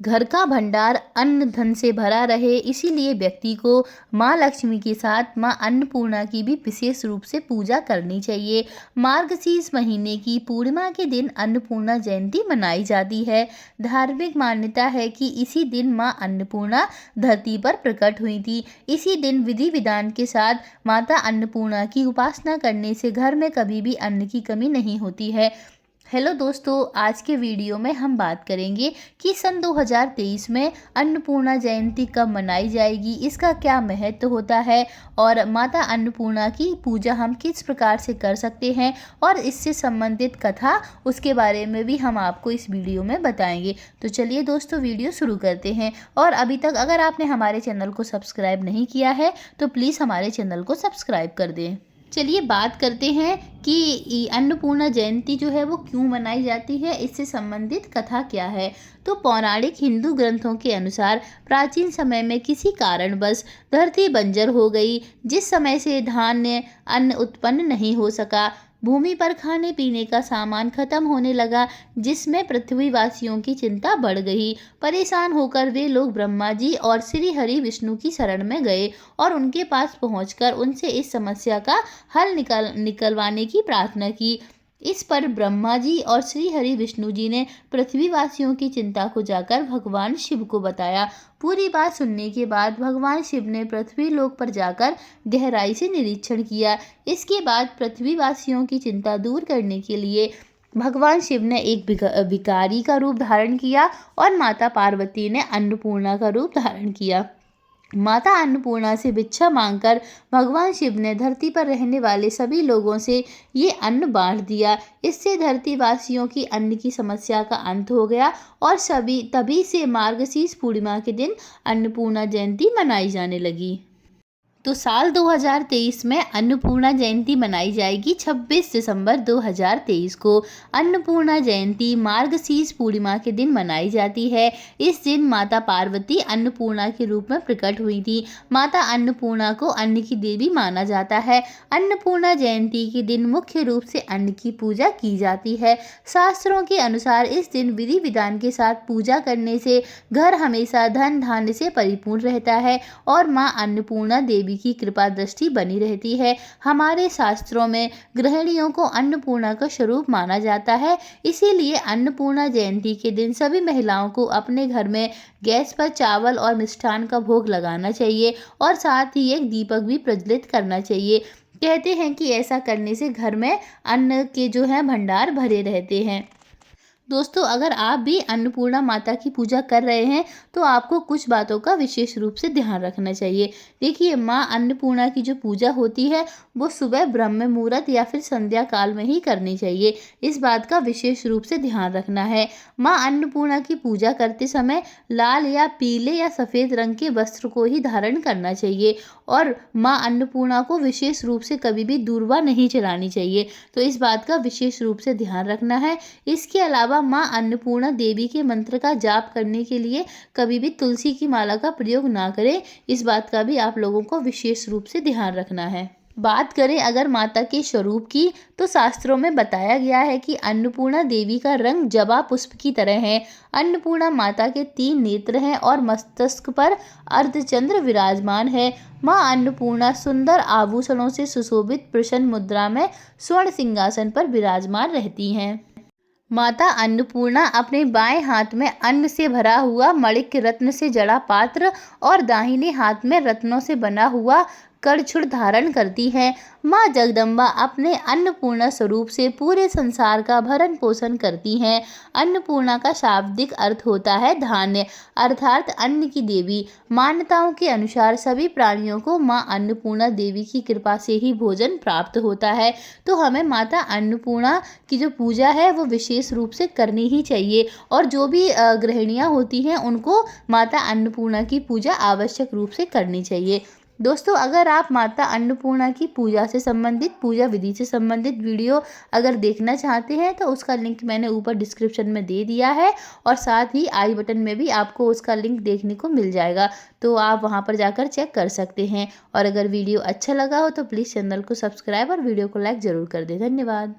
घर का भंडार अन्न धन से भरा रहे, इसीलिए व्यक्ति को माँ लक्ष्मी के साथ माँ अन्नपूर्णा की भी विशेष रूप से पूजा करनी चाहिए। मार्गशीर्ष महीने की पूर्णिमा के दिन अन्नपूर्णा जयंती मनाई जाती है। धार्मिक मान्यता है कि इसी दिन माँ अन्नपूर्णा धरती पर प्रकट हुई थी। इसी दिन विधि विधान के साथ माता अन्नपूर्णा की उपासना करने से घर में कभी भी अन्न की कमी नहीं होती है। हेलो दोस्तों, आज के वीडियो में हम बात करेंगे कि सन 2023 में अन्नपूर्णा जयंती कब मनाई जाएगी, इसका क्या महत्व होता है और माता अन्नपूर्णा की पूजा हम किस प्रकार से कर सकते हैं और इससे संबंधित कथा उसके बारे में भी हम आपको इस वीडियो में बताएंगे। तो चलिए दोस्तों, वीडियो शुरू करते हैं। और अभी तक अगर आपने हमारे चैनल को सब्सक्राइब नहीं किया है तो प्लीज़ हमारे चैनल को सब्सक्राइब कर दें। चलिए बात करते हैं कि अन्नपूर्णा जयंती जो है वो क्यों मनाई जाती है, इससे संबंधित कथा क्या है। तो पौराणिक हिंदू ग्रंथों के अनुसार प्राचीन समय में किसी कारणवश धरती बंजर हो गई, जिस समय से धान्य अन्न उत्पन्न नहीं हो सका। भूमि पर खाने पीने का सामान खत्म होने लगा, जिसमें पृथ्वीवासियों की चिंता बढ़ गई। परेशान होकर वे लोग ब्रह्मा जी और श्री हरि विष्णु की शरण में गए और उनके पास पहुंचकर उनसे इस समस्या का हल निकलवाने की प्रार्थना की। इस पर ब्रह्मा जी और श्री हरि विष्णु जी ने पृथ्वीवासियों की चिंता को जाकर भगवान शिव को बताया। पूरी बात सुनने के बाद भगवान शिव ने पृथ्वी लोक पर जाकर गहराई से निरीक्षण किया। इसके बाद पृथ्वीवासियों की चिंता दूर करने के लिए भगवान शिव ने एक भिखारी का रूप धारण किया और माता पार्वती ने अन्नपूर्णा का रूप धारण किया। माता अन्नपूर्णा से भिक्षा मांगकर भगवान शिव ने धरती पर रहने वाले सभी लोगों से ये अन्न बांट दिया। इससे धरतीवासियों की अन्न की समस्या का अंत हो गया और तभी से मार्गशीर्ष पूर्णिमा के दिन अन्नपूर्णा जयंती मनाई जाने लगी। तो साल 2023 में अन्नपूर्णा जयंती मनाई जाएगी 26 दिसंबर 2023 को। अन्नपूर्णा जयंती मार्गशीर्ष पूर्णिमा के दिन मनाई जाती है। इस दिन माता पार्वती अन्नपूर्णा के रूप में प्रकट हुई थी। माता अन्नपूर्णा को अन्न की देवी माना जाता है। अन्नपूर्णा जयंती के दिन मुख्य रूप से अन्न की पूजा की जाती है। शास्त्रों के अनुसार इस दिन विधि विधान के साथ पूजा करने से घर हमेशा धन धान्य से परिपूर्ण रहता है और माँ अन्नपूर्णा देवी की कृपा दृष्टि बनी रहती है। हमारे शास्त्रों में गृहिणियों को अन्नपूर्णा का स्वरूप माना जाता है। इसीलिए अन्नपूर्णा जयंती के दिन सभी महिलाओं को अपने घर में गैस पर चावल और मिष्ठान का भोग लगाना चाहिए और साथ ही एक दीपक भी प्रज्वलित करना चाहिए। कहते हैं कि ऐसा करने से घर में अन्न के जो है भंडार भरे रहते हैं। दोस्तों, अगर आप भी अन्नपूर्णा माता की पूजा कर रहे हैं तो आपको कुछ बातों का विशेष रूप से ध्यान रखना चाहिए। देखिए, माँ अन्नपूर्णा की जो पूजा होती है वो सुबह ब्रह्म मुहूर्त या फिर संध्या काल में ही करनी चाहिए। इस बात का विशेष रूप से ध्यान रखना है। माँ अन्नपूर्णा की पूजा करते समय लाल या पीले या सफ़ेद रंग के वस्त्र को ही धारण करना चाहिए और माँ अन्नपूर्णा को विशेष रूप से कभी भी दूर्वा नहीं चढ़ानी चाहिए। तो इस बात का विशेष रूप से ध्यान रखना है। इसके अलावा माँ अन्नपूर्णा देवी के मंत्र का जाप करने के लिए कभी भी तुलसी की माला का प्रयोग ना करें। इस बात का भी आप लोगों को विशेष रूप से ध्यान रखना है। बात करें अगर माता के स्वरूप की, तो शास्त्रों में बताया गया है कि अन्नपूर्णा देवी का रंग जबा पुष्प की तरह है। अन्नपूर्णा माता के 3 नेत्र हैं और मस्तक पर अर्धचंद्र विराजमान है। माँ अन्नपूर्णा सुंदर आभूषणों से सुशोभित प्रसन्न मुद्रा में स्वर्ण सिंहासन पर विराजमान रहती हैं। माता अन्नपूर्णा अपने बाएं हाथ में अन्न से भरा हुआ मणिक रत्न से जड़ा पात्र और दाहिने हाथ में रत्नों से बना हुआ कड़छुड़ धारण करती है। माँ जगदम्बा अपने अन्नपूर्णा स्वरूप से पूरे संसार का भरण पोषण करती हैं। अन्नपूर्णा का शाब्दिक अर्थ होता है धान्य, अर्थात अन्न की देवी। मान्यताओं के अनुसार सभी प्राणियों को माँ अन्नपूर्णा देवी की कृपा से ही भोजन प्राप्त होता है। तो हमें माता अन्नपूर्णा की जो पूजा है वो विशेष रूप से करनी ही चाहिए और जो भी गृहिणियाँ होती हैं उनको माता अन्नपूर्णा की पूजा आवश्यक रूप से करनी चाहिए। दोस्तों, अगर आप माता अन्नपूर्णा की पूजा से संबंधित, पूजा विधि से संबंधित वीडियो अगर देखना चाहते हैं तो उसका लिंक मैंने ऊपर डिस्क्रिप्शन में दे दिया है और साथ ही आई बटन में भी आपको उसका लिंक देखने को मिल जाएगा, तो आप वहां पर जाकर चेक कर सकते हैं। और अगर वीडियो अच्छा लगा हो तो प्लीज़ चैनल को सब्सक्राइब और वीडियो को लाइक ज़रूर कर दें। धन्यवाद।